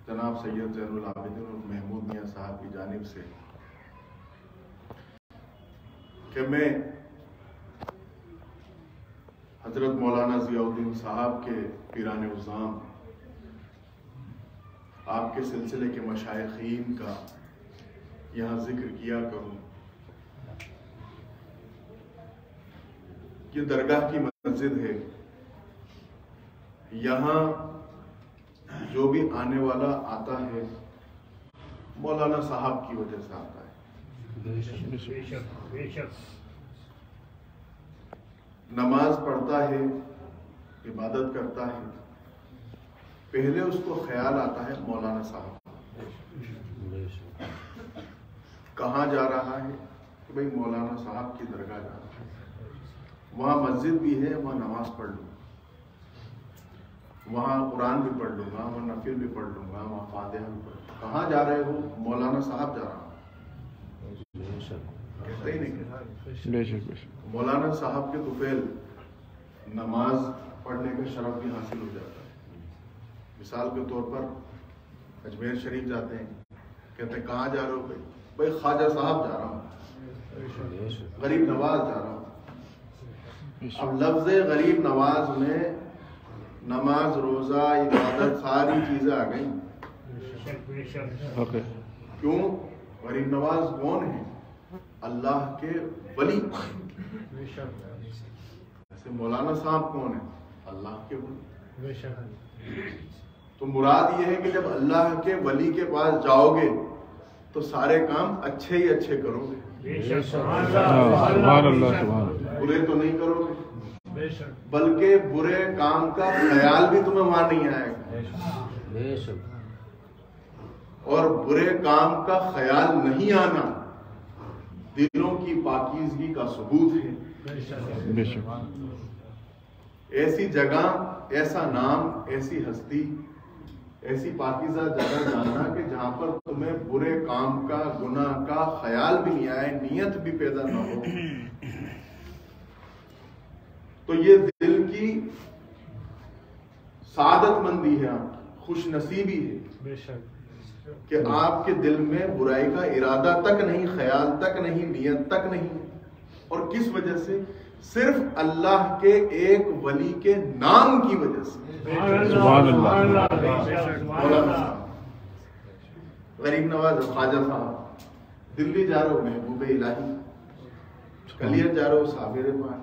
جناب سید زین العابدین اور محمود میاں صاحب کی جانب سے کہ میں حضرت مولانا ضیاء الدین صاحب کے پیران عظام آپ کے سلسلے کے مشائخین کا یہاں ذکر کیا کروں. یہ درگاہ کی مسجد ہے، یہاں جو بھی آنے والا آتا ہے مولانا صاحب کی وجہ سے آتا ہے. نماز پڑھتا ہے، عبادت کرتا ہے، پہلے اس کو خیال آتا ہے مولانا صاحب کہاں جا رہا ہے کہ بھئی مولانا صاحب کی درگاہ جا رہا ہے، وہاں مسجد بھی ہے، وہاں نماز پڑھ لوں، وہاں قرآن بھی پڑھ لوں گا، وہاں نفل بھی پڑھ لوں گا، وہاں فاتحہ بھی پڑھ لوں گا. کہاں جا رہے ہو؟ مولانا صاحب جا رہا ہوں. کہتے ہی نہیں. مولانا صاحب کے طفیل نماز پڑھنے کا شرف بھی حاصل ہو جاتا ہے. مثال کے طور پر اجمیر شریف جاتے ہیں، کہتے ہیں کہاں جا رہے ہو؟ بھائی خواجہ صاحب جا رہا ہوں، غریب نواز جا رہا ہوں. اب لفظ غریب نواز میں نماز، روزہ، عبادت ساری چیزیں آ گئیں. کیوں؟ غریب نواز کون ہے؟ اللہ کے ولی. ایسے مولانا صاحب کون ہے؟ اللہ کے ولی. تو مراد یہ ہے کہ جب اللہ کے ولی کے پاس جاؤ گے تو سارے کام اچھے ہی اچھے کرو گے، برے تو نہیں کرو گے، بلکہ برے کام کا خیال بھی تمہیں وہاں نہیں آئے گا. اور برے کام کا خیال نہیں آنا دلوں کی پاکیزگی کا ثبوت ہے. ایسی جگہ، ایسا نام، ایسی ہستی، ایسی پاکیزہ جگہ جانا کہ جہاں پر تمہیں برے کام کا، گناہ کا خیال بھی نہیں آئے، نیت بھی پیدا نہ ہو، تو یہ دل کی سعادت مندی ہے، خوش نصیبی ہے کہ آپ کے دل میں برائی کا ارادہ تک نہیں، خیال تک نہیں، نیت تک نہیں. اور کس وجہ سے؟ صرف اللہ کے ایک ولی کے نام کی وجہ سے. سبحان اللہ. مولانا صاحب، غریب نواز، خواجہ صاحب، دلی جا رہے ہو محبوب الہی، کلیت جا رہے ہو صابر پاک.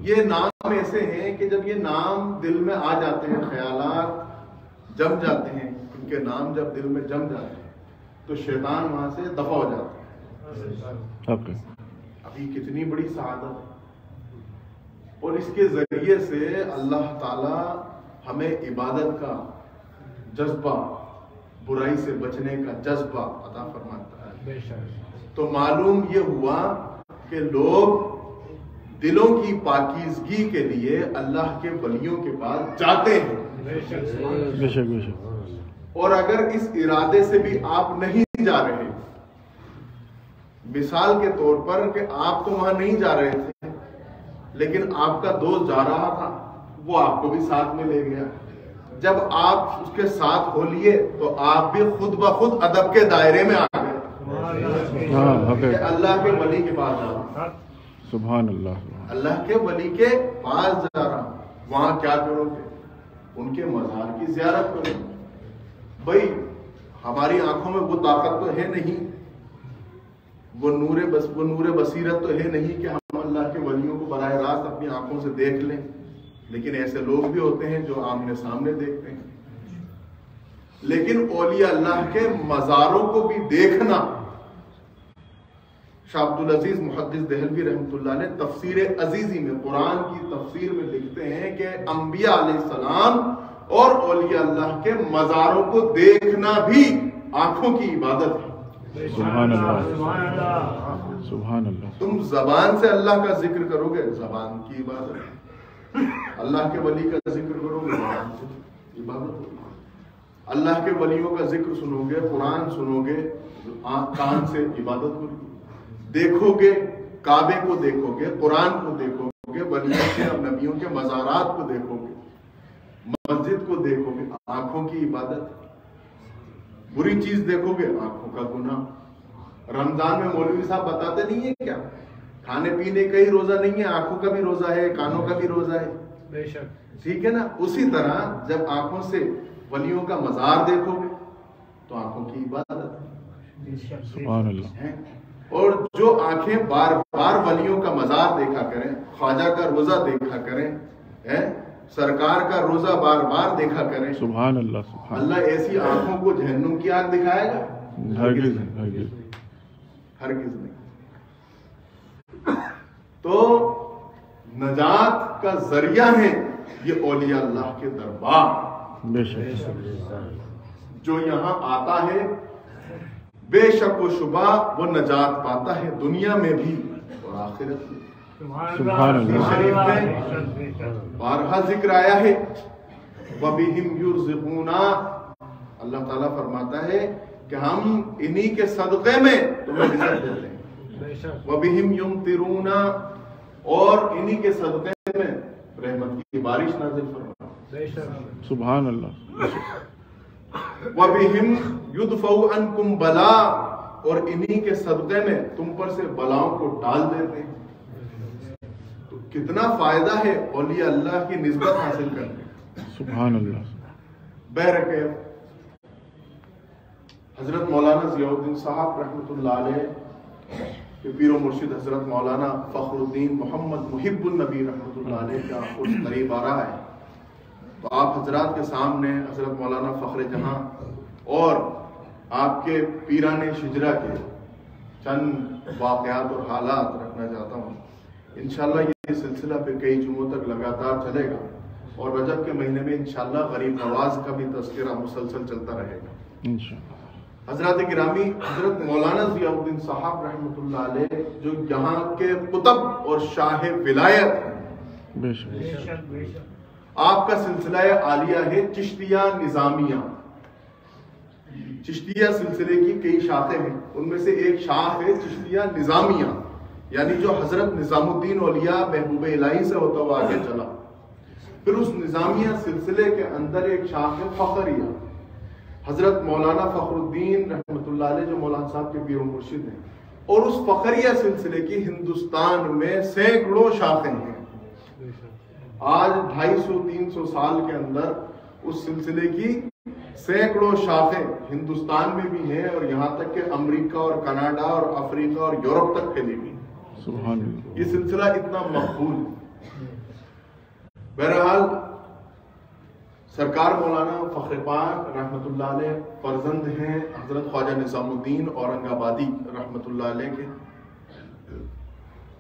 یہ نام ایسے ہیں کہ جب یہ نام دل میں آ جاتے ہیں، خیالات جم جاتے ہیں، ان کے نام جب دل میں جم جاتے ہیں تو شیطان وہاں سے دفع ہو جاتا ہے. ابھی کتنی بڑی سعادت ہے. اور اس کے ذریعے سے اللہ تعالی ہمیں عبادت کا جذبہ، برائی سے بچنے کا جذبہ عطا فرماتا ہے. تو معلوم یہ ہوا کہ لوگ دلوں کی پاکیزگی کے لیے اللہ کے ولیوں کے پاس جاتے ہیں. اور اگر اس ارادے سے بھی آپ نہیں جا رہے، مثال کے طور پر کہ آپ تو وہاں نہیں جا رہے تھے لیکن آپ کا دوست جا رہا تھا، وہ آپ کو بھی ساتھ میں لے گیا، جب آپ اس کے ساتھ ہو لیے تو آپ بھی خود بخود ادب کے دائرے میں آ گئے کہ اللہ کے ولی کے پاس جا رہا. سبحان اللہ. اللہ کے ولی کے پاس جا رہا ہوں. وہاں کیا کرو گے؟ ان کے مزار کی زیارت کرو. بھائی ہماری آنکھوں میں وہ طاقت تو ہے نہیں، وہ نور بصیرت تو ہے نہیں کہ ہم اللہ کے ولیوں کو براہ راست اپنی آنکھوں سے دیکھ لیں، لیکن ایسے لوگ بھی ہوتے ہیں جو آمنے سامنے دیکھتے ہیں. لیکن اولیاء اللہ کے مزاروں کو بھی دیکھنا. شاہ عبدالعزیز محدث دہلوی رحمۃ اللہ علیہ تفسیر عزیزی میں، قرآن کی تفسیر میں لکھتے ہیں کہ انبیاء علیہ السلام اور اولیاء اللہ کے مزاروں کو دیکھنا بھی آنکھوں کی عبادت ہے. سبحان اللہ. سبحان اللہ. تم زبان سے اللہ کا ذکر کرو گے، زبان کی عبادت ہے. اللہ کے ولی کا ذکر کرو گے، زبان سے عبادت ہوگی. اللہ کے ولیوں کا ذکر سنو گے، قرآن سنو گے، کان سے عبادت ہوگی. دیکھو گے، کعبے کو دیکھو گے، قرآن کو دیکھو گے، ولیوں کے اور نبیوں کے مزارات کو دیکھو گے، مسجد کو دیکھو گے، آنکھوں کی عبادت. بری چیز دیکھو گے آنکھوں کا گناہ۔ رمضان میں مولوی صاحب بتاتے نہیں ہیں کیا، کھانے پینے کا ہی روزہ نہیں ہے، آنکھوں کا بھی روزہ ہے، کانوں کا بھی روزہ ہے، بے شک، ٹھیک ہے نا۔ اسی طرح جب آنکھوں سے ولیوں کا مزار دیکھو گے تو آنکھوں کی عبادت سبحان اللہ ہے۔ اور جو آنکھیں بار بار ولیوں کا مزار دیکھا کریں، خواجہ کا روزہ دیکھا کریں، سرکار کا روزہ بار بار دیکھا کریں، سبحان اللہ سبحان اللہ ایسی آنکھوں کو جہنم کی آگ دکھائے گا؟ ہرگز ہرگز ہرگز نہیں۔ تو نجات کا ذریعہ ہے یہ اولیاء اللہ کے دربار، بے شک جو یہاں آتا ہے بے شک و شبہ وہ نجات پاتا ہے دنیا میں بھی اور آخرت میں۔ سبحان اللہ شریف میں بارہا ذکر آیا ہے وَبِهِمْ يُرْزِقُونَ، اللہ تعالیٰ فرماتا ہے کہ ہم انہی کے صدقے میں تمہیں رزق دیتے ہیں، وَبِهِمْ يُمْطِرُونَ، اور انہی کے صدقے میں رحمت کی بارش نازل فرماتا، سبحان اللہ وَبِهِمْ يُدْفَعُ عَنْكُمْ بَلَا، اور انہی کے صدقے میں تم پر سے بلاؤں کو ٹال دیتے ہیں۔ تو کتنا فائدہ ہے اولیاء اللہ کی نسبت حاصل کرنے۔ سبحان اللہ بہرکیف حضرت مولانا ضیاء الدین صاحب رحمۃ اللہ علیہ کہ پیر و مرشد حضرت مولانا فخر الدین محمد محب النبی رحمۃ اللہ علیہ کا اس قریب آ رہا ہے، تو آپ حضرات کے سامنے حضرت مولانا فخر جہاں اور آپ کے پیران شجرہ کے چند واقعات اور حالات رکھنا چاہتا ہوں۔ انشاءاللہ یہ سلسلہ پھر کئی جمعوں تک لگاتار چلے گا، اور رجب کے مہینے میں انشاءاللہ غریب نواز کا بھی تذکرہ مسلسل چلتا رہے گا انشاءاللہ۔ حضرات گرامی، حضرت مولانا ضیاء الدین صاحب رحمۃ اللہ علیہ جو یہاں کے قطب اور شاہ ولایت ہیں، بے شک آپ کا سلسلہ عالیہ ہے چشتیہ نظامیہ۔ چشتیہ سلسلے کی کئی شاخیں ہیں، ان میں سے ایک شاخ ہے چشتیہ نظامیہ، یعنی جو حضرت نظام الدین اولیاء محبوب الہی سے ہوتا ہوا آگے چلا۔ پھر اس نظامیہ سلسلے کے اندر ایک شاخ ہے فخریہ، حضرت مولانا فخر الدین رحمۃ اللہ علیہ جو مولانا صاحب کے پیر و مرشد ہیں، اور اس فخریہ سلسلے کی ہندوستان میں سینکڑوں شاخیں ہیں۔ آج 250-300 سال کے اندر اس سلسلے کی سینکڑوں شاخیں ہندوستان میں بھی ہیں، اور یہاں تک کہ امریکہ اور کینیڈا اور افریقہ اور یورپ تک پھیلی ہوئی۔ سبحان اللہ۔ یہ سلسلہ اتنا مقبول ہے۔ بہرحال سرکار مولانا فخر پاک رحمۃ اللہ علیہ فرزند ہیں حضرت خواجہ نظام الدین اورنگ آبادی رحمۃ اللہ علیہ کے،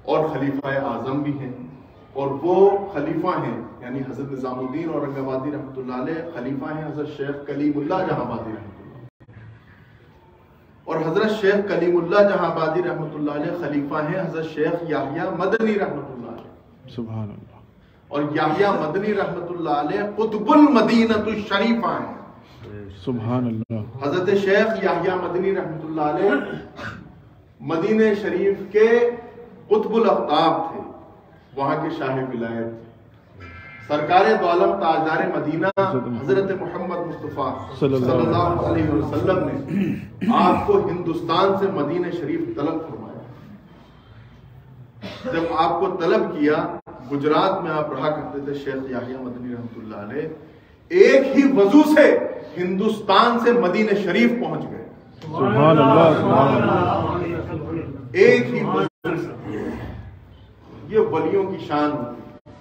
اور خلیفہ اعظم بھی ہیں، اور وہ خلیفہ ہیں یعنی حضرت نظام الدین اورنگ آبادی رحمۃ اللہ علیہ خلیفہ ہیں حضرت شیخ کلیم اللہ جہاں آبادی رحمۃ اللہ، اور حضرت شیخ کلیم اللہ جہاں آبادی رحمۃ اللہ علیہ خلیفہ ہیں حضرت شیخ یحییٰ مدنی رحمۃ اللہ علیہ، سبحان اللہ۔ اور یحییٰ مدنی رحمۃ اللہ علیہ قطب المدینۃ الشریفہ ہیں۔ سبحان اللہ۔ حضرت شیخ یحییٰ مدنی رحمۃ اللہ علیہ مدینہ شریف کے قطب الاقطاب تھے، وہاں کے شاہ ولایت تھے۔ سرکار دو عالم تاجدار مدینہ حضرت محمد مصطفیٰ صلی اللہ علیہ وسلم نے آپ کو ہندوستان سے مدینہ شریف طلب فرمایا۔ جب آپ کو طلب کیا، گجرات میں آپ رہا کرتے تھے شیخ یحییٰ مدنی رحمۃ اللہ علیہ، ایک ہی وضو سے ہندوستان سے مدینہ شریف پہنچ گئے۔ سبحان اللہ سبحان اللہ۔ ایک ہی وضو سے، یہ ولیوں کی شان ہوتی ہے۔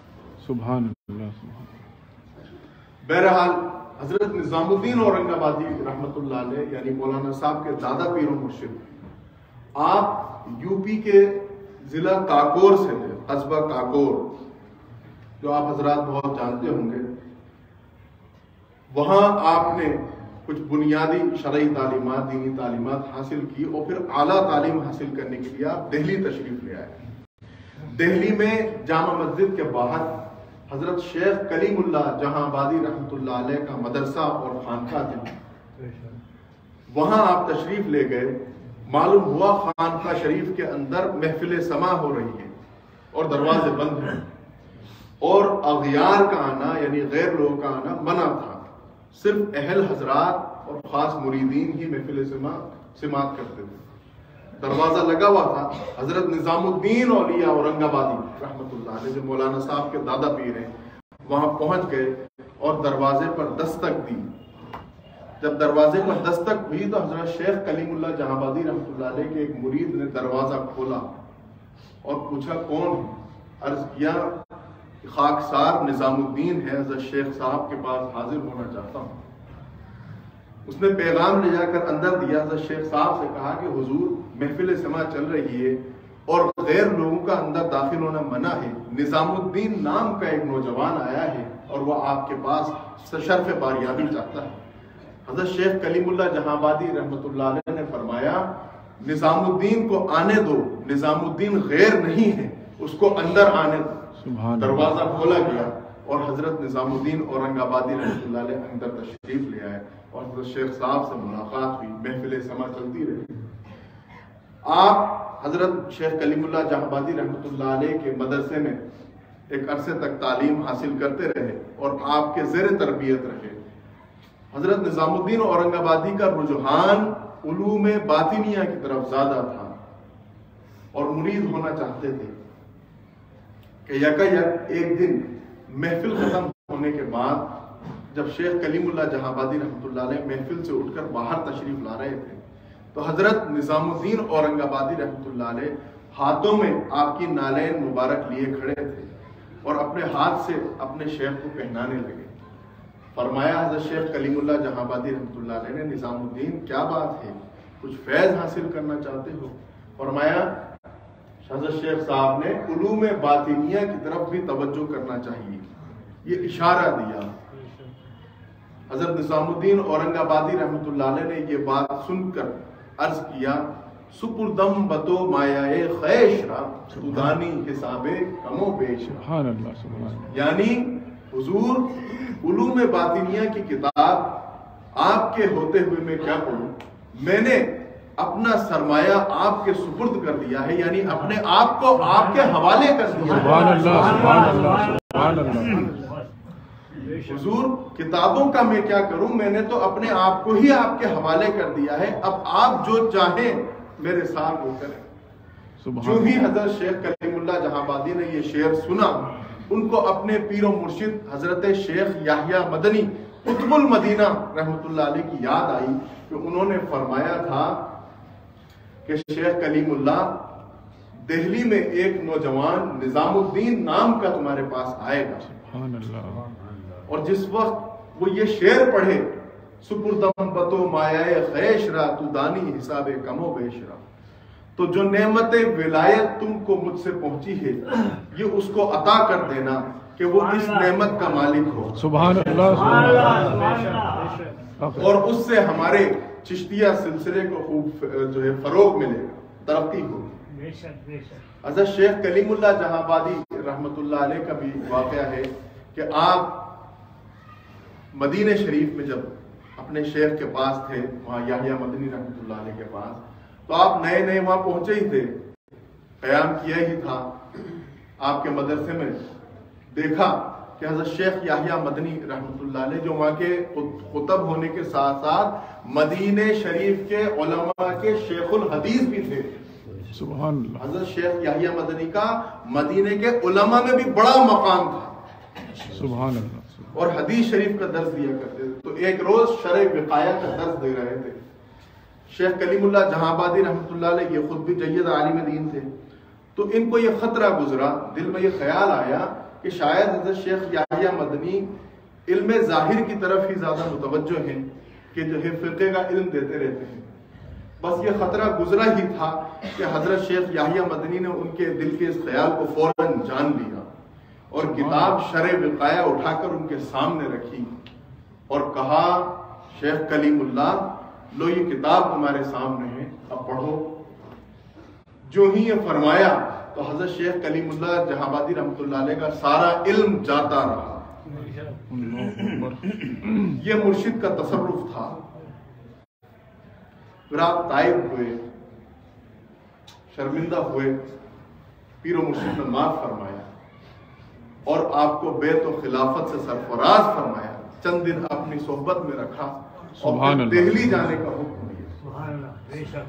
سبحان اللہ سبحان اللہ۔ بہرحال حضرت نظام الدین اورنگ آبادی رحمۃ اللہ علیہ یعنی مولانا صاحب کے دادا پیر و مرشد، آپ یو پی کے ضلع کاکور سے تھے، قصبہ کاکور، جو آپ حضرات بہت جانتے ہوں گے۔ وہاں آپ نے کچھ بنیادی شرعی تعلیمات، دینی تعلیمات حاصل کی، اور پھر اعلیٰ تعلیم حاصل کرنے کے لیے آپ دہلی تشریف لے آئے۔ دہلی میں جامع مسجد کے باہر حضرت شیخ کلیم اللہ جہاں آبادی رحمۃ اللہ علیہ کا مدرسہ اور خانقاہ تھی، وہاں آپ تشریف لے گئے۔ معلوم ہوا خانقاہ شریف کے اندر محفل سما ہو رہی ہے اور دروازے بند ہیں، اور اغیار کا آنا یعنی غیر لوگوں کا آنا منع تھا۔ صرف اہل حضرات اور خاص مریدین ہی محفل سماعت کرتے تھے. دروازہ لگا ہوا تھا. حضرت نظام الدین اولیاء اورنگ آبادی رحمۃ اللہ علیہ جو مولانا صاحب کے دادا پیر ہیں وہاں پہنچ گئے اور دروازے پر دستک دی. جب دروازے پر دستک ہوئی تو حضرت شیخ کلیم اللہ جہاں آبادی رحمۃ اللہ علیہ کے ایک مرید نے دروازہ کھولا اور پوچھا کون؟ عرض کیا خاکسار نظام الدین ہے, حضرت شیخ صاحب کے پاس حاضر ہونا چاہتا ہوں. اس نے پیغام لے جا کر اندر دیا. حضرت شیخ صاحب سے کہا کہ حضور محفل سماع چل رہی ہے اور غیر لوگوں کا اندر داخل ہونا منع ہے. نظام الدین نام کا ایک نوجوان آیا ہے اور وہ آپ کے پاس شرف باریابی چاہتا ہے. حضرت شیخ کلیم اللہ جہاں آبادی رحمۃ اللہ علیہ نے فرمایا نظام الدین کو آنے دو, نظام الدین غیر نہیں ہے, اس کو اندر آنے دو. دروازہ کھولا گیا اور حضرت نظام الدین اورنگ آبادی رحمۃ اللہ علیہ اندر تشریف لے آئے اور حضرت شیخ صاحب سے ملاقات ہوئی. محفل سماع چلتی رہی. آپ حضرت شیخ کلیم اللہ جہاں آبادی رحمۃ اللہ علیہ کے مدرسے میں ایک عرصے تک تعلیم حاصل کرتے رہے اور آپ کے زیر تربیت رہے. حضرت نظام الدین اورنگ آبادی کا رجحان علوم باطنیہ کی طرف زیادہ تھا اور مرید ہونا چاہتے تھے کہ یکایک ایک دن محفل ختم ہونے کے بعد جب شیخ کلیم اللہ جہاں آبادی رحمۃ اللہ علیہ محفل سے اٹھ کر باہر تشریف لا رہے تھے تو حضرت نظام الدین اورنگ آبادی رحمۃ اللہ علیہ ہاتھوں میں آپ کی نالین مبارک لیے کھڑے تھے اور اپنے ہاتھ سے اپنے شیخ کو پہنانے لگے. فرمایا حضرت شیخ کلیم اللہ جہاں آبادی رحمۃ اللہ علیہ نے نظام الدین کیا بات ہے, کچھ فیض حاصل کرنا چاہتے ہو؟ فرمایا حضرت شیخ صاحب نے علوم باطنیہ کی طرف بھی توجہ کرنا چاہیے. یہ اشارہ دیا. حضرت نظام الدین اورنگ آبادی رحمۃ اللہ علیہ نے یہ بات سن کر عرض کیا سپردم بتو مایائے خیش را تدانی حساب کم و بیش. یعنی حضور علوم باطنیہ کی کتاب آپ کے ہوتے ہوئے میں کیا پڑھوں, میں نے اپنا سرمایہ آپ کے سپرد کر دیا ہے, یعنی اپنے آپ کو آپ کے حوالے کر دیا ہے. سبحان اللہ, سبحان اللہ, سبحان اللہ. حضور کتابوں کا میں کیا کروں, میں نے تو اپنے آپ کو ہی آپ کے حوالے کر دیا ہے, اب آپ جو چاہیں میرے ساتھ وہ کریں. جو ہی حضرت شیخ کلیم اللہ جہاں آبادی نے یہ شعر سنا ان کو اپنے پیر و مرشد حضرت شیخ یحییٰ مدنی قطب المدینہ رحمۃ اللہ علیہ کی یاد آئی کہ انہوں نے فرمایا تھا کہ شیخ کلیم اللہ دہلی میں ایک نوجوان نظام الدین نام کا تمہارے پاس آئے گا. سبحان اللہ. اور جس وقت وہ یہ شعر پڑھے سپردم بتو مایائے خیش را تو دانی حساب کم و بیش را, تو جو نعمت ولایت تم کو مجھ سے پہنچی ہے یہ اس کو عطا کر دینا کہ وہ اس نعمت کا مالک ہو. سبحان اللہ, سبحان اللہ. اور اس سے ہمارے چشتیہ سلسلے کو خوب جو ہے فروغ ملے گا, ترقی ہوگی. حضرت شیخ کلیم اللہ جہاں آبادی رحمۃ اللہ علیہ کا بھی واقعہ ہے کہ آپ مدینہ شریف میں جب اپنے شیخ کے پاس تھے وہاں یحییٰ مدنی رحمۃ اللہ علیہ کے پاس, تو آپ نئے نئے وہاں پہنچے ہی تھے, قیام کیا ہی تھا. آپ کے مدرسے میں دیکھا کہ حضرت شیخ یحییٰ مدنی رحمۃ اللہ علیہ جو وہاں کے خطب ہونے کے ساتھ ساتھ مدینہ شریف کے علماء کے شیخ الحدیث بھی تھے. سبحان اللہ. حضرت شیخ یحییٰ مدنی کا مدینہ کے علماء میں بھی بڑا مقام تھا. سبحان اللہ. اور حدیث شریف کا درس دیا کرتے تھے. تو ایک روز شرع وقایہ کا درس دے رہے تھے. شیخ کلیم اللہ جہاں آبادی رحمۃ اللہ علیہ یہ خود بھی جید عالم دین تھے, تو ان کو یہ خطرہ گزرا, دل میں یہ خیال آیا کہ شاید حضرت شیخ یحییٰ مدنی علم ظاہر کی طرف ہی زیادہ متوجہ ہیں کہ جو ہے فقہ کا علم دیتے رہتے ہیں. بس یہ خطرہ گزرا ہی تھا کہ حضرت شیخ یحییٰ مدنی نے ان کے دل کے اس خیال کو فوراً جان لیا اور کتاب شرع وقایہ اٹھا کر ان کے سامنے رکھی اور کہا شیخ کلیم اللہ لو یہ کتاب تمہارے سامنے ہے, اب پڑھو. جو ہی یہ فرمایا تو حضرت شیخ کلیم اللہ جہاں آبادی رحمۃ اللہ علیہ کا سارا علم جاتا رہا. یہ مرشد کا تصرف تھا. پھر آپ طائب ہوئے, شرمندہ ہوئے, پیر و مرشد نے معاف فرمایا اور آپ کو بیت و خلافت سے سرفراز فرمایا. چند دن اپنی صحبت میں رکھا اور سبحان اللہ۔ دہلی جانے کا حکم دیا۔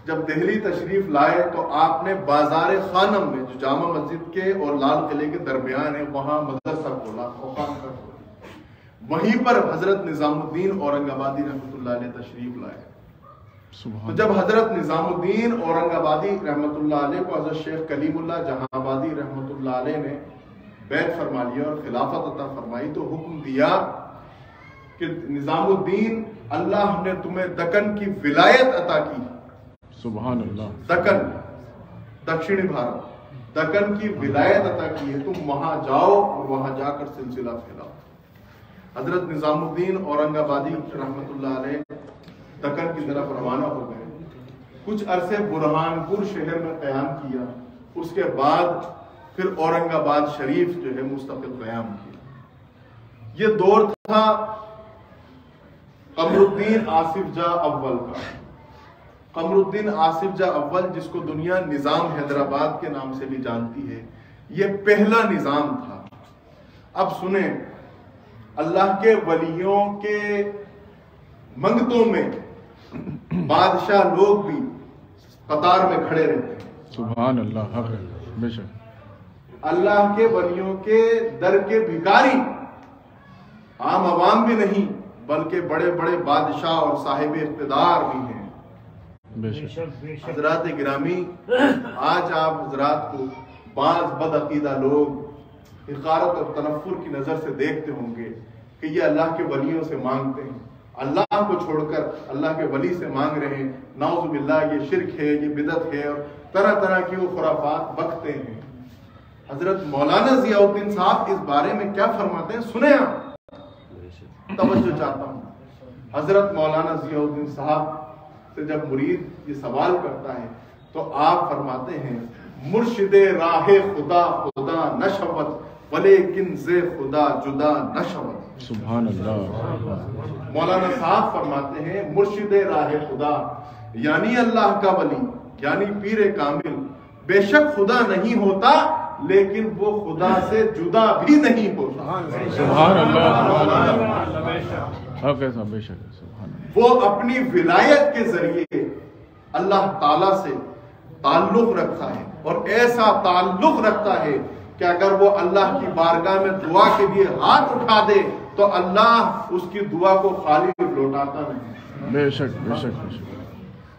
جب دہلی تشریف لائے تو آپ نے بازار خانم میں جو جامع مسجد کے اور لال قلعے کے درمیان ہے وہاں مدرسہ کھولا، خانقاہ کھولی۔ وہیں پر حضرت نظام الدین اورنگ آبادی رحمۃ اللہ علیہ تشریف لائے۔ تو جب حضرت نظام الدین اورنگ آبادی رحمۃ اللہ علیہ کو حضرت شیخ کلیم اللہ جہاں آبادی رحمۃ اللہ علیہ نے بیعت فرما لیا اور خلافت عطا فرمائی تو حکم دیا کہ نظام الدین اللہ نے تمہیں دکن کی ولایت عطا کی۔ سبحان اللہ۔ دکن، دکشنی بھارت، دکن کی ولایت عطا کی ہے، تم وہاں جاؤ اور وہاں جا کر سلسلہ پھیلاؤ۔ حضرت نظام الدین اورنگ آبادی رحمۃ اللہ علیہ دکن کی طرف روانہ ہو گئے، کچھ عرصے برہان پور شہر میں قیام کیا، اس کے بعد پھر اورنگ آباد شریف جو ہے مستقل قیام کیا۔ یہ دور تھا قمر الدین آصف جاہ اول کا۔ قمر الدین آصف جاہ اول جس کو دنیا نظام حیدرآباد کے نام سے بھی جانتی ہے، یہ پہلا نظام تھا۔ اب سنیں، اللہ کے ولیوں کے منگتوں میں بادشاہ لوگ بھی قطار میں کھڑے رہتے ہیں۔ سبحان اللہ، حق ہے، بے شک۔ اللہ کے ولیوں کے در کے بھکاری عام عوام بھی نہیں بلکہ بڑے بڑے بادشاہ اور صاحب اقتدار بھی ہیں۔ بے شک۔ حضرات گرامی، آج آپ حضرات کو بعض بدعقیدہ لوگ حقارت اور تنفر کی نظر سے دیکھتے ہوں گے کہ یہ اللہ کے ولیوں سے مانگتے ہیں، اللہ کو چھوڑ کر اللہ کے ولی سے مانگ رہے ہیں، نعوذ باللہ یہ شرک ہے، یہ بدعت ہے، اور طرح طرح کی وہ خرافات بکتے ہیں۔ حضرت مولانا ضیاء الدین صاحب اس بارے میں کیا فرماتے ہیں، سنیں آپ، توجہ چاہتا ہوں۔ حضرت مولانا ضیاء الدین صاحب سے جب مرید یہ سوال کرتا ہے تو آپ فرماتے ہیں، مرشد راہ خدا خدا نشوت ولیکن ز خدا جدا نشوت۔ سبحان اللہ۔ مولانا صاحب فرماتے ہیں، مرشد راہ خدا یعنی اللہ کا ولی یعنی پیر کامل بے شک خدا نہیں ہوتا لیکن وہ خدا سے جدا بھی نہیں ہوتا۔ سبحان اللہ۔ حق ہے، بے شک۔ سبحان اللہ۔ وہ اپنی ولایت کے ذریعے اللہ تعالی سے تعلق رکھتا ہے اور ایسا تعلق رکھتا ہے کہ اگر وہ اللہ کی بارگاہ میں دعا کے لیے ہاتھ اٹھا دے تو اللہ اس کی دعا کو خالی لوٹاتا نہیں۔ بے شک، بے شک، بے شک۔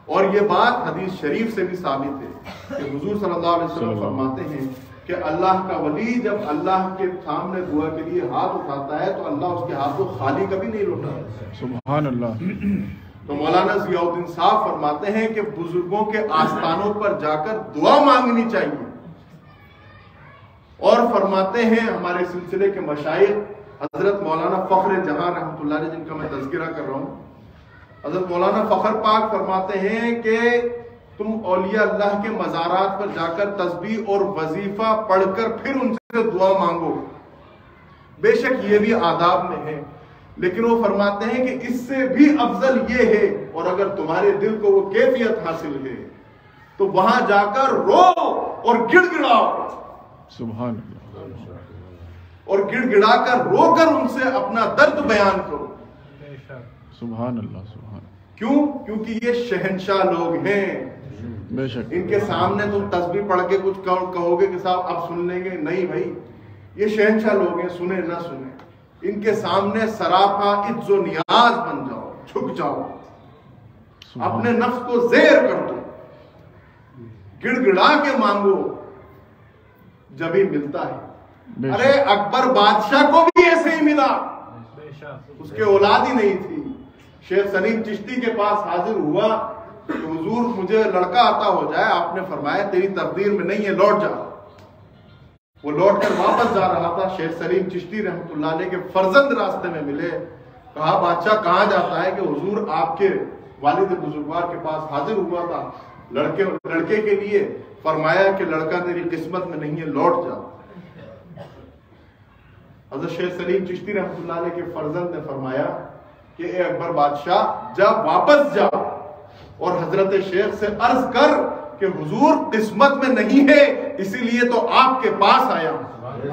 اور یہ بات حدیث شریف سے بھی ثابت ہے کہ حضور صلی اللہ علیہ وسلم فرماتے ہیں کہ اللہ کا ولی جب اللہ کے سامنے دعا کے لیے ہاتھ اٹھاتا ہے تو اللہ اس کے ہاتھ کو خالی کبھی نہیں لوٹاتا۔ سبحان اللہ۔ تو مولانا ضیاء الدین صاحب فرماتے ہیں کہ بزرگوں کے آستانوں پر جا کر دعا مانگنی چاہیے، اور فرماتے ہیں ہمارے سلسلے کے مشائخ حضرت مولانا فخر جہاں رحمۃ اللہ علیہ جن کا میں تذکرہ کر رہا ہوں، حضرت مولانا فخر پاک فرماتے ہیں کہ تم اولیاء اللہ کے مزارات پر جا کر تسبیح اور وظیفہ پڑھ کر پھر ان سے دعا مانگو۔ بے شک یہ بھی آداب میں ہے، لیکن وہ فرماتے ہیں کہ اس سے بھی افضل یہ ہے، اور اگر تمہارے دل کو وہ کیفیت حاصل ہے تو وہاں جا کر رو اور گڑ گڑاؤ، سبحان اللہ۔ اور گڑ گڑا کر رو کر ان سے اپنا درد بیان کرو۔ سبحان اللہ، سبحان۔ کیوں؟ کیونکہ یہ شہنشاہ لوگ ہیں، بے شک۔ ان کے سامنے تم تسبیح پڑھ کے کچھ کہو گے کہ صاحب اب سن لیں گے، نہیں بھائی، یہ شہنشاہ لوگ ہیں، سنیں نہ سنیں، ان کے سامنے سراپا عز و نیاز بن جاؤ، جھک جاؤ، اپنے نفس کو زیر کر دو، گڑ گڑا کے مانگو، جبھی ملتا ہے۔ ارے اکبر بادشاہ کو بھی ایسے ہی ملا، اس کے اولاد ہی نہیں تھی۔ شیخ سلیم چشتی کے پاس حاضر ہوا کہ حضور مجھے لڑکا عطا ہو جائے، آپ نے فرمایا تیری تقدیر میں نہیں ہے، لوٹ جا۔ وہ لوٹ کر واپس جا رہا تھا، شیخ سلیم چشتی رحمۃ اللہ علیہ کے فرزند راستے میں ملے، کہا بادشاہ کہاں جاتا ہے؟ کہ حضور آپ کے والد بزرگوار کے پاس حاضر ہوا تھا لڑکے کے لیے، فرمایا کہ لڑکا تیری قسمت میں نہیں ہے، لوٹ جا۔ حضرت شیخ سلیم چشتی رحمۃ اللہ علیہ کے فرزند نے فرمایا کہ اے اکبر بادشاہ جا، واپس جا اور حضرت شیخ سے عرض کر کہ حضور قسمت میں نہیں ہے، اسی لیے تو آپ کے پاس آیا ہوں۔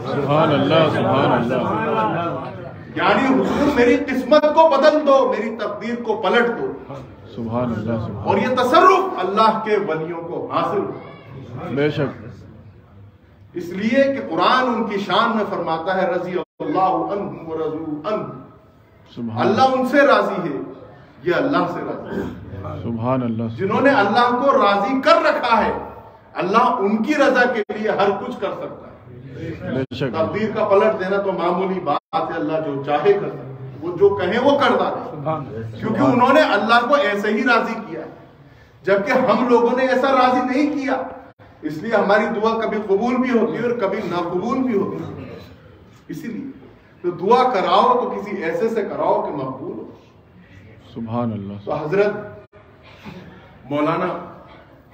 سبحان اللہ، سبحان اللہ۔ یعنی حضور میری قسمت کو بدل دو، میری تقدیر کو پلٹ دو. سبحان اللہ. اور یہ تصرف اللہ کے ولیوں کو حاصل ہو. بے شک. اس لیے کہ قرآن ان کی شان میں فرماتا ہے رضی اللہ عنہم ورضوا عنہ. اللہ ان سے راضی ہے، یہ اللہ سے راضی ہے. سبحان اللہ. جنہوں نے اللہ کو راضی کر رکھا ہے، اللہ ان کی رضا کے لیے ہر کچھ کر سکتا ہے. تقدیر کا پلٹ دینا تو معمولی بات ہے، اللہ جو چاہے کر سکتا ہے، وہ جو کہیں وہ کر ڈالے، کیونکہ انہوں نے اللہ کو ایسے ہی راضی کیا ہے، جبکہ ہم لوگوں نے ایسا راضی نہیں کیا. اس لیے ہماری دعا کبھی قبول بھی ہوتی ہے اور کبھی ناقبول بھی ہوتی ہے. اسی لیے تو دعا کراؤ تو کسی ایسے سے کراؤ کہ مقبول ہو. سبحان اللہ. تو حضرت مولانا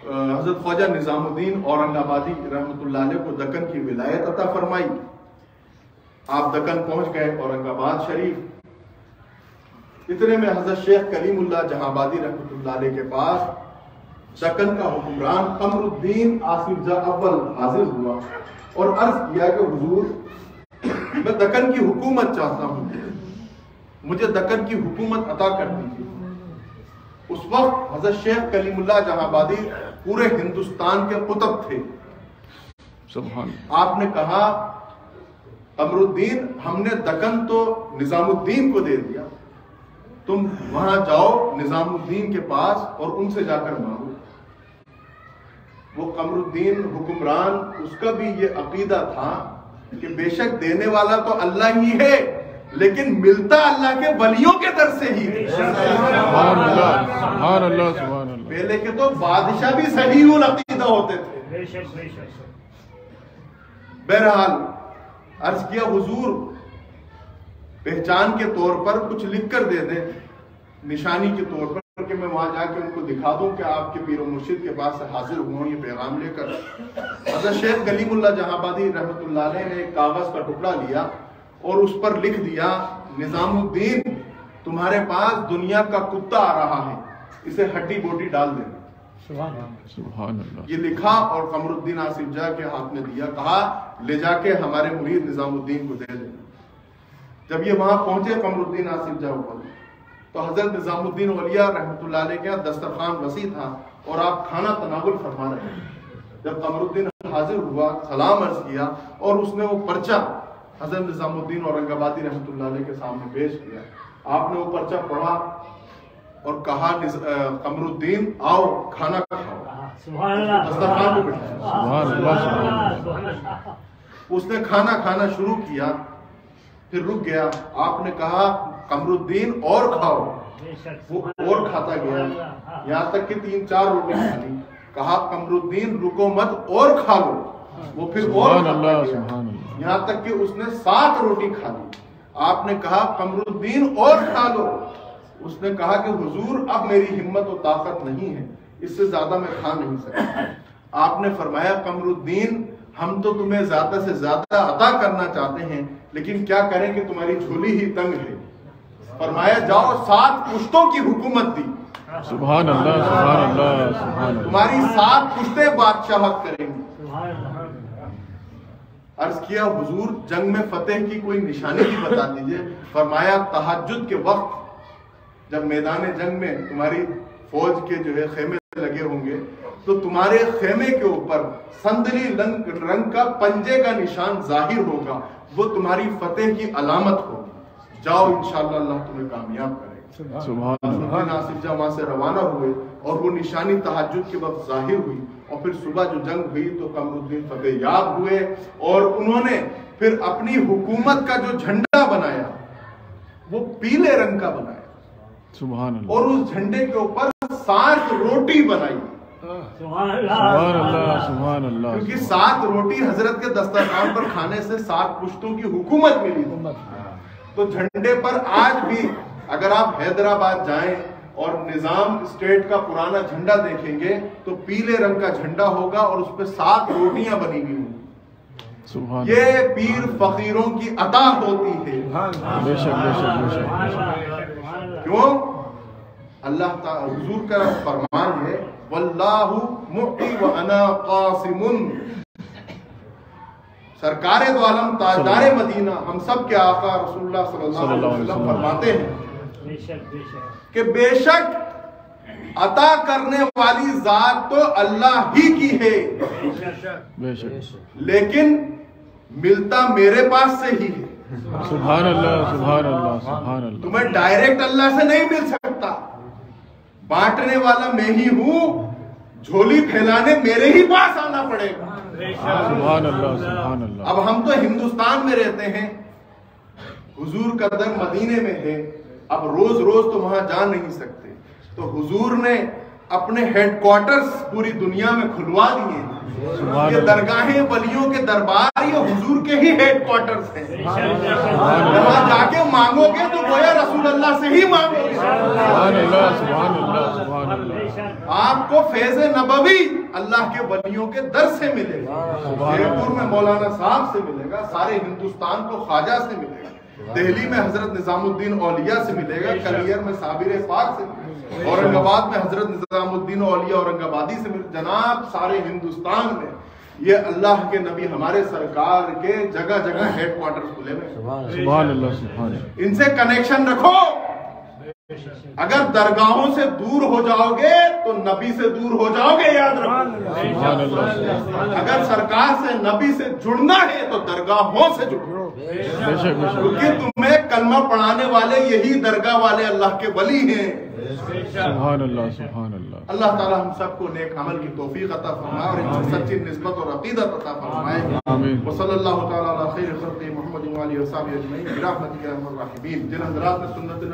حضرت خواجہ نظام الدین اورنگ آبادی رحمۃ اللہ علیہ کو دکن کی ولایت عطا فرمائی. آپ دکن پہنچ گئے اورنگ آباد شریف. اتنے میں حضرت شیخ کلیم اللہ جہاں آبادی رحمۃ اللہ علیہ کے پاس دکن کا حکمران قمر الدین آصف جاہ اول حاضر ہوا اور عرض کیا کہ حضور میں دکن کی حکومت چاہتا ہوں، مجھے دکن کی حکومت عطا کر دیجیے. اس وقت حضرت شیخ کلیم اللہ جہاں آبادی پورے ہندوستان کے قطب تھے. سبحان. آپ نے کہا قمر الدین ہم نے دکن تو نظام الدین کو دے دیا، تم وہاں جاؤ نظام الدین کے پاس اور ان سے جا کر مانگو. وہ قمر الدین حکمران، اس کا بھی یہ عقیدہ تھا کہ بے شک دینے والا تو اللہ ہی ہے، لیکن ملتا اللہ کے ولیوں کے در سے ہی ہے. سبحان اللہ. سبحان اللہ. سبحان اللہ. پہلے کے تو بادشاہ بھی صحیح العقیدہ ہوتے تھے. بہرحال عرض کیا حضور پہچان کے طور پر کچھ لکھ کر دے دیں، نشانی کے طور پر، کہ میں وہاں جا کے ان کو دکھا دوں کہ آپ کے پیر و مرشد کے پاس سے حاضر ہوں یہ پیغام لے کر. حضرت شیخ کلیم اللہ جہاں آبادی رحمۃ اللہ علیہ نے ایک کاغذ کا ٹکڑا لیا اور اس پر لکھ دیا نظام الدین تمہارے پاس دنیا کا کتا آ رہا ہے، اسے ہڈی بوٹی ڈال دینا. سبحان اللہ. یہ لکھا اور قمر الدین آصف جاہ کے ہاتھ میں دیا، کہا لے جا کے ہمارے مرید نظام الدین کو دے دینا. جب یہ وہاں پہنچے قمر الدین آصف جاہ اوپر، تو حضرت نظام الدین اولیاء رحمۃ اللہ علیہ کے دسترخوان وسیع تھا اور آپ کھانا تناول فرما رہے تھے. جب قمر الدین حاضر ہوا، سلام عرض کیا اور اس نے وہ پرچہ حضرت نظام الدین اورنگ آبادی رحمۃ اللہ علیہ کے سامنے پیش کیا. آپ نے وہ پرچہ پڑھا اور کہا قمر الدین آؤ کھانا کھاؤ. دسترخوان پہ بٹھایا. اس نے کھانا کھانا شروع کیا، پھر رک گیا. آپ نے کہا قمر الدین اور کھاؤ. وہ اور کھاتا گیا یہاں تک کہ 3-4 روٹی کھا لی. کہا قمر الدین رکو مت اور کھا لو. وہ پھر اور کھاتا گیا یہاں تک کہ اس نے 7 روٹی کھا لی. آپ نے کہا قمر الدین اور کھا لو. اس نے کہا کہ حضور اب میری ہمت و طاقت نہیں ہے، اس سے زیادہ میں کھا نہیں سکتا. آپ نے فرمایا قمر الدین ہم تو تمہیں زیادہ سے زیادہ عطا کرنا چاہتے ہیں، لیکن کیا کریں کہ تمہاری جھولی ہی تنگ ہے. فرمایا جاؤ 7 پشتوں کی حکومت دی. سبحان اللہ. سبحان اللہ. سبحان اللہ. تمہاری 7 پشتیں بادشاہت کریں گی. عرض کیا حضور جنگ میں فتح کی کوئی نشانی بھی بتا دیجئے. فرمایا تہجد کے وقت جب میدان جنگ میں تمہاری فوج کے جو ہے خیمے لگے ہوں گے تو تمہارے خیمے کے اوپر سندلی رنگ کا پنجے کا نشان ظاہر ہوگا، وہ تمہاری فتح کی علامت ہوگی. جاؤ انشاءاللہ اللہ تمہیں کامیاب کرے گا. سبحان اللہ. ناصف جہاں وہاں سے روانہ ہوئے اور وہ نشانی تہجد کے وقت ظاہر ہوئی اور پھر صبح جو جنگ ہوئی تو قمر الدین فتح یاب ہوئے اور انہوں نے پھر اپنی حکومت کا جو جھنڈا بنایا وہ پیلے رنگ کا بنایا. سبحان اللہ. اور اس جھنڈے کے اوپر 7 روٹی بنائی. سبحان اللہ. سبحان اللہ. کیونکہ 7 روٹی حضرت کے دسترخوان پر کھانے سے 7 پشتوں کی حکومت ملی. تو جھنڈے پر آج بھی اگر آپ حیدرآباد جائیں اور نظام اسٹیٹ کا پرانا جھنڈا دیکھیں گے تو پیلے رنگ کا جھنڈا ہوگا اور اس پہ 7 روٹیاں بنی ہوئی ہوں. یہ پیر فقیروں کی عطا ہوتی ہے. بے شک بے شک بے شک. کیوں؟ اللہ تعالی حضور کا فرمان ہے واللہ معطی وانا قاسم. سرکار دو عالم تاجدار مدینہ ہم سب کے آقا رسول اللہ صلی اللہ علیہ وسلم فرماتے ہیں کہ بے شک عطا کرنے والی ذات تو اللہ ہی کی ہے، بے شک، لیکن ملتا میرے پاس سے ہی ہے۔ سبحان اللہ، سبحان اللہ، سبحان اللہ۔ تمہیں ڈائریکٹ اللہ سے نہیں مل سکتا، بانٹنے والا میں ہی ہوں، جھولی پھیلانے میرے ہی پاس آنا پڑے گا۔ سبحان اللہ، سبحان اللہ۔ اب ہم تو ہندوستان میں رہتے ہیں، حضور کا در مدینے میں ہے، اب روز روز تو وہاں جا نہیں سکتے، تو حضور نے اپنے ہیڈ کوارٹرز پوری دنیا میں کھلوا دیے ہیں۔ یہ درگاہیں ولیوں کے دربار یہ حضور کے ہی ہیڈ کوارٹرز ہیں، وہاں جا کے مانگو گے تو گویا رسول اللہ سے ہی مانگو گے۔ سبحان اللہ، سبحان اللہ، سبحان اللہ۔ آپ کو فیض نبوی اللہ کے ولیوں کے در سے ملے گا، جے پور میں مولانا صاحب سے ملے گا، سارے ہندوستان کو خواجہ سے ملے گا، دہلی میں حضرت نظام الدین اولیاء سے ملے گا، کلیر میں صابر پاک سے ملے گا، اورنگ آباد میں حضرت نظام الدین اولیاء اورنگ آبادی سے ملے گا۔ جناب سارے ہندوستان میں یہ اللہ کے نبی ہمارے سرکار کے جگہ جگہ ہیڈ کوارٹر کھلے ہوئے ہیں۔ سبحان اللہ، سبحان اللہ۔ ان سے کنیکشن رکھو، اگر درگاہوں سے دور ہو جاؤ گے تو نبی سے دور ہو جاؤ گے، یاد رکھو۔ سبحان اللہ۔ اگر سرکار سے نبی سے جڑنا ہے تو درگاہوں سے جڑو، بے شک، بے شک۔ کیونکہ تمہیں کلمہ پڑھانے والے یہی درگاہ والے اللہ کے ولی ہیں۔ سبحان اللہ، سبحان اللہ۔ اللہ تعالی ہم سب کو نیک عمل کی توفیق عطا فرمائے اور ان سے سچی نسبت اور عقیدت عطا فرمائے۔ آمین۔ وصلی اللہ تعالی علی خیر خلق محمد و آلہ و صحبہ اجمعین برحمتک یا ارحم الراحمین۔ جن حضرات نے سنت